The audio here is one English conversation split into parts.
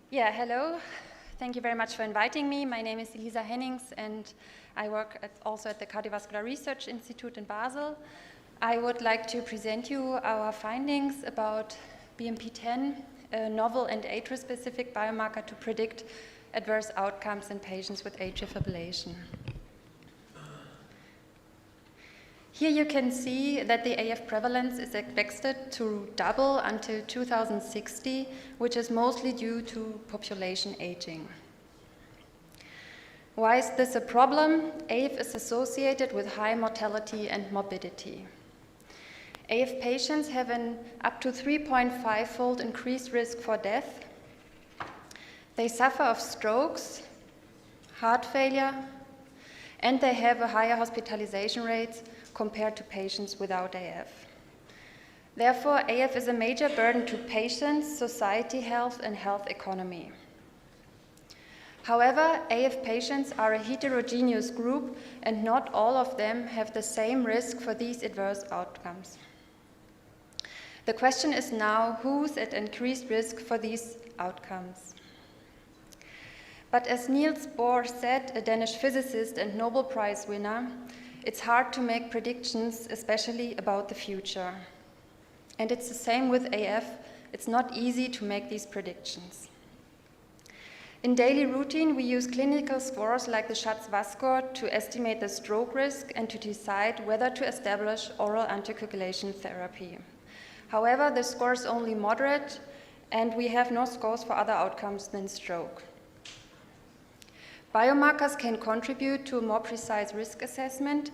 Yeah, hello. Thank you very much for inviting me. My name is Elisa Hennings, and I work also at the Cardiovascular Research Institute in Basel. I would like to present you our findings about BMP10, a novel and age-specific biomarker to predict adverse outcomes in patients with atrial fibrillation. Here you can see that the AF prevalence is expected to double until 2060, which is mostly due to population aging. Why is this a problem? AF is associated with high mortality and morbidity. AF patients have an up to 3.5-fold increased risk for death. They suffer of strokes, heart failure, and they have a higher hospitalization rate compared to patients without AF. Therefore, AF is a major burden to patients, society health, and health economy. However, AF patients are a heterogeneous group, and not all of them have the same risk for these adverse outcomes. The question is now, who's at increased risk for these outcomes? But as Niels Bohr said, a Danish physicist and Nobel Prize winner, it's hard to make predictions, especially about the future. And it's the same with AF. It's not easy to make these predictions. In daily routine, we use clinical scores like the Schatz-Wass score to estimate the stroke risk and to decide whether to establish oral anticoagulation therapy. However, the score is only moderate, and we have no scores for other outcomes than stroke. Biomarkers can contribute to a more precise risk assessment,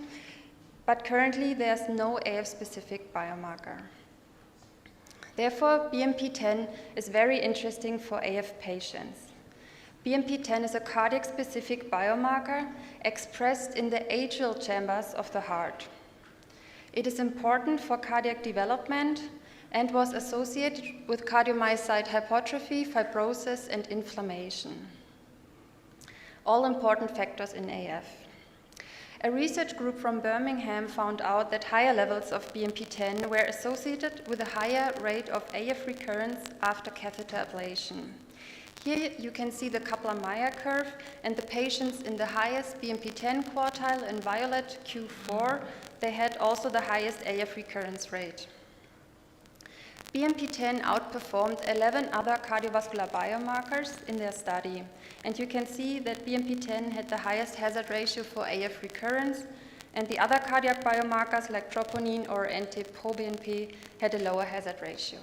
but currently there's no AF-specific biomarker. Therefore, BMP10 is very interesting for AF patients. BMP10 is a cardiac-specific biomarker expressed in the atrial chambers of the heart. It is important for cardiac development and was associated with cardiomyocyte hypertrophy, fibrosis, and inflammation. All important factors in AF. A research group from Birmingham found out that higher levels of BMP10 were associated with a higher rate of AF recurrence after catheter ablation. Here you can see the Kaplan-Meier curve, and the patients in the highest BMP10 quartile in violet Q4, they had also the highest AF recurrence rate. BMP10 outperformed 11 other cardiovascular biomarkers in their study, and you can see that BMP10 had the highest hazard ratio for AF recurrence, and the other cardiac biomarkers like troponin or NT-proBNP had a lower hazard ratio.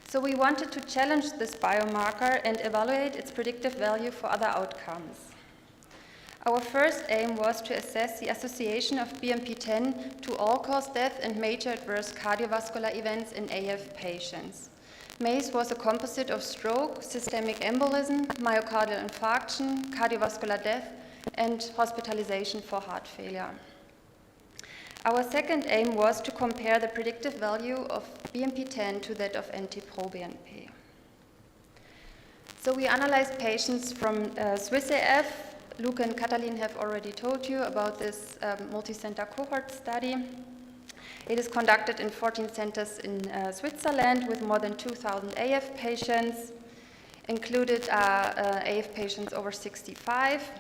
So we wanted to challenge this biomarker and evaluate its predictive value for other outcomes. Our first aim was to assess the association of BMP10 to all-cause death and major adverse cardiovascular events in AF patients. MACE was a composite of stroke, systemic embolism, myocardial infarction, cardiovascular death, and hospitalization for heart failure. Our second aim was to compare the predictive value of BMP10 to that of NT-proBNP. So we analyzed patients from Swiss AF. Luke and Katalin have already told you about this multi-center cohort study. It is conducted in 14 centers in Switzerland with more than 2,000 AF patients. Included are AF patients over 65.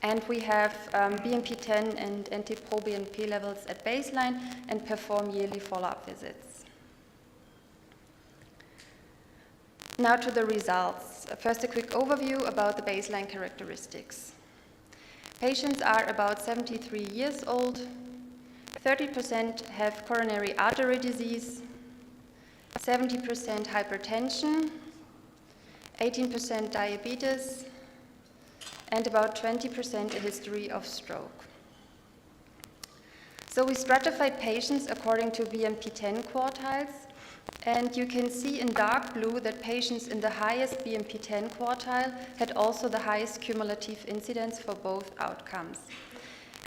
And we have BMP10 and NT-proBNP levels at baseline and perform yearly follow-up visits. Now to the results. First, a quick overview about the baseline characteristics. Patients are about 73 years old. 30% have coronary artery disease, 70% hypertension, 18% diabetes, and about 20% a history of stroke. So we stratified patients according to BMP10 quartiles, and you can see in dark blue that patients in the highest BMP10 quartile had also the highest cumulative incidence for both outcomes.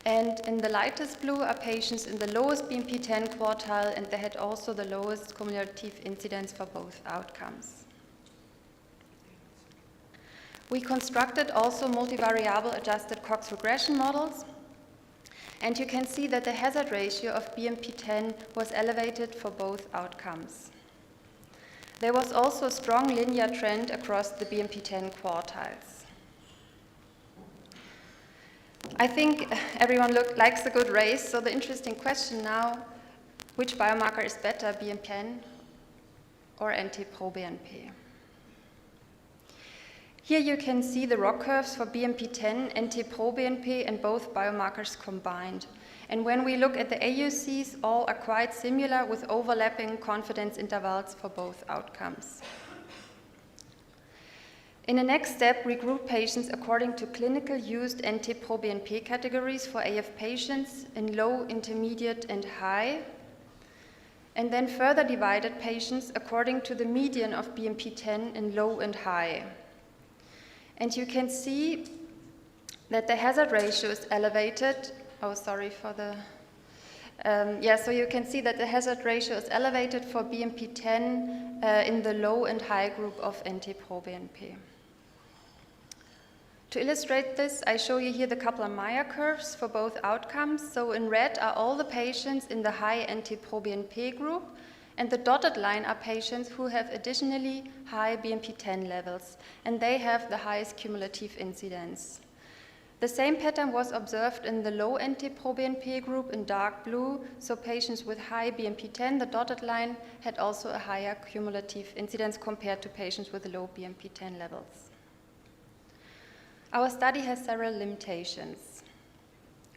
And in the lightest blue are patients in the lowest BMP10 quartile, and they had also the lowest cumulative incidence for both outcomes. We constructed also multivariable adjusted Cox regression models, and you can see that the hazard ratio of BMP10 was elevated for both outcomes. There was also a strong linear trend across the BMP10 quartiles. I think everyone likes a good race, so the interesting question now, which biomarker is better, BMP10 or NT-proBNP? Here you can see the ROC curves for BMP10, NT-proBNP, and both biomarkers combined. And when we look at the AUCs, all are quite similar with overlapping confidence intervals for both outcomes. In the next step, we group patients according to clinical used NT-proBNP categories for AF patients in low, intermediate, and high, and then further divided patients according to the median of BMP10 in low and high. And you can see that the hazard ratio is elevated. Oh, sorry for the... so you can see that the hazard ratio is elevated for BMP10 in the low and high group of NT-proBNP. To illustrate this, I show you here the Kaplan-Meier curves for both outcomes. So in red are all the patients in the high NT-proBNP group, and the dotted line are patients who have additionally high BMP10 levels, and they have the highest cumulative incidence. The same pattern was observed in the low NT-proBNP group in dark blue, so patients with high BMP10, the dotted line, had also a higher cumulative incidence compared to patients with low BMP10 levels. Our study has several limitations.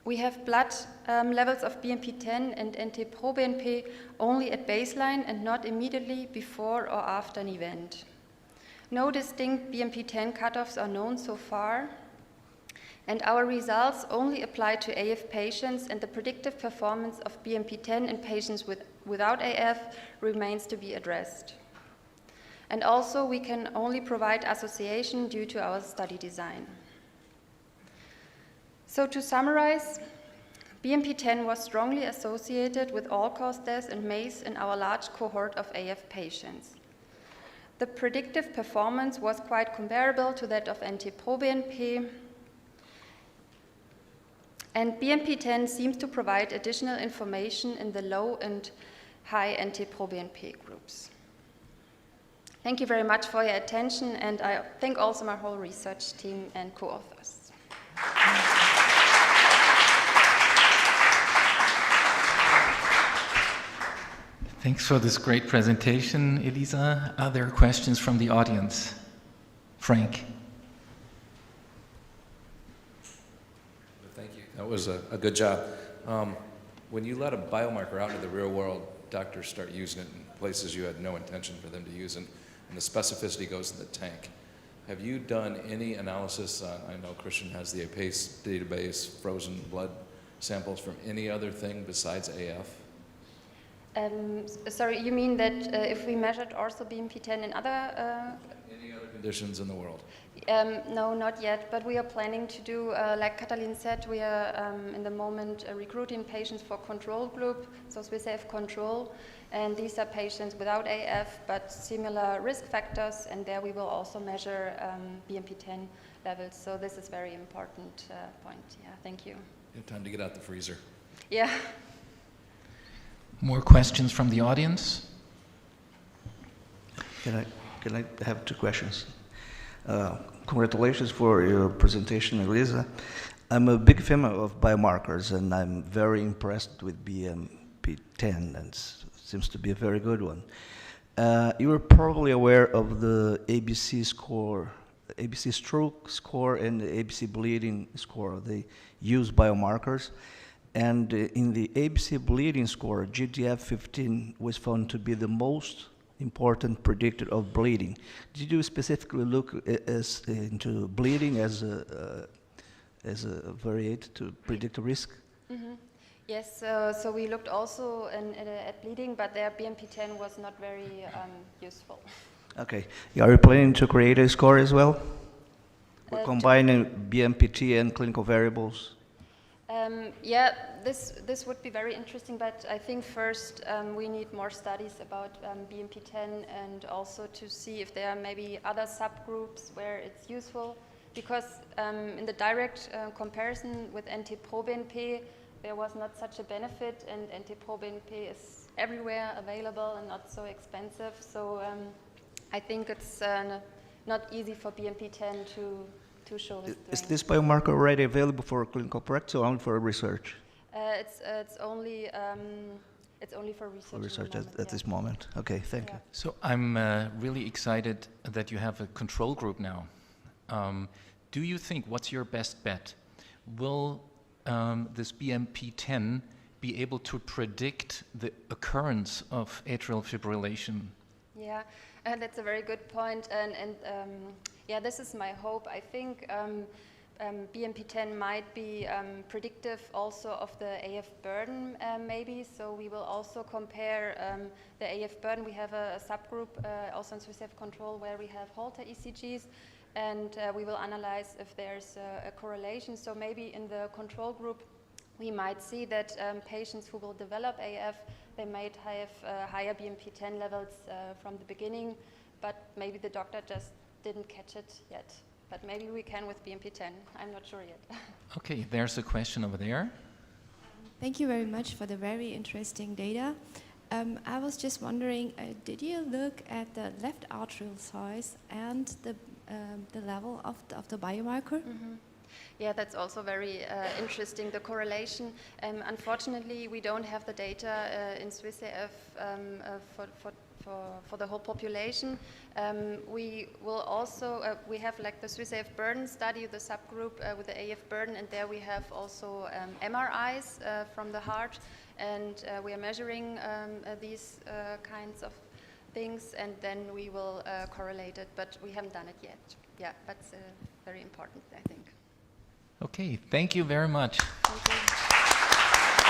We have blood levels of BMP10 and NT-proBNP only at baseline and not immediately before or after an event. No distinct BMP10 cutoffs are known so far, and our results only apply to AF patients, and the predictive performance of BMP10 in patients without AF remains to be addressed. And also, we can only provide association due to our study design. So to summarize, BMP10 was strongly associated with all-cause death and MACE in our large cohort of AF patients. The predictive performance was quite comparable to that of NT-proBNP, and BMP10 seems to provide additional information in the low and high NT-proBNP groups. Thank you very much for your attention, and I thank also my whole research team and co-authors. Thanks for this great presentation, Elisa. Are there questions from the audience? Frank. Thank you. That was a good job. When you let a biomarker out into the real world, doctors start using it in places you had no intention for them to use it, and the specificity goes in the tank. Have you done any analysis on, I know Christian has the APACE database, frozen blood samples from any other thing besides AF? Sorry, you mean that if we measured also BMP10 in other... Any other conditions in the world? No, not yet, but we are planning to do, like Katalin said, we are in the moment recruiting patients for control group, so Swiss AF control, and these are patients without AF but similar risk factors, and there we will also measure BMP10 levels, so this is a very important point. Yeah, thank you. You have time to get out the freezer. Yeah. More questions from the audience? Can I have two questions? Congratulations for your presentation, Elisa. I'm a big fan of biomarkers, and I'm very impressed with BMP10, and seems to be a very good one. You are probably aware of the ABC score, ABC stroke score, and the ABC bleeding score. They use biomarkers. And in the ABC bleeding score, GDF-15 was found to be the most important predictor of bleeding. Did you specifically look into bleeding as a variate to predict risk? Mm-hmm. Yes, so we looked also at bleeding, but there BMP10 was not very useful. Okay. Are you planning to create a score as well? We're combining BMPT and clinical variables? Yeah, this would be very interesting, but I think first we need more studies about BMP10 and also to see if there are maybe other subgroups where it's useful, because in the direct comparison with NT-proBNP, there was not such a benefit, and NT-proBNP is everywhere available and not so expensive. So I think it's not easy for BMP10 to show his Is strength. this biomarker already available for clinical practice or only for research? It's only for research. For at the research moment, at this moment. Okay, thank you. So I'm really excited that you have a control group now. Do you think, what's your best bet? Will this BMP10 be able to predict the occurrence of atrial fibrillation? Yeah, that's a very good point, and yeah, this is my hope. I think BMP10 might be predictive also of the AF burden, maybe. So we will also compare the AF burden. We have a subgroup also in SwissAF control where we have Holter ECGs, and we will analyze if there's a correlation. So maybe in the control group, we might see that patients who will develop AF, they might have higher BMP10 levels from the beginning, but maybe the doctor just didn't catch it yet. But maybe we can with BMP10. I'm not sure yet. Okay, there's a question over there. Thank you very much for the very interesting data. I was just wondering, did you look at the left atrial size and the level of the biomarker? Mm-hmm. Yeah, that's also very interesting, the correlation. Unfortunately, we don't have the data in SwissAF for the whole population. We will also, we have like the SwissAF burden study, the subgroup with the AF burden, and there we have also MRIs from the heart, and we are measuring these kinds of things, and then we will correlate it, but we haven't done it yet. Yeah, that's very important, I think. Okay, thank you very much. Thank you.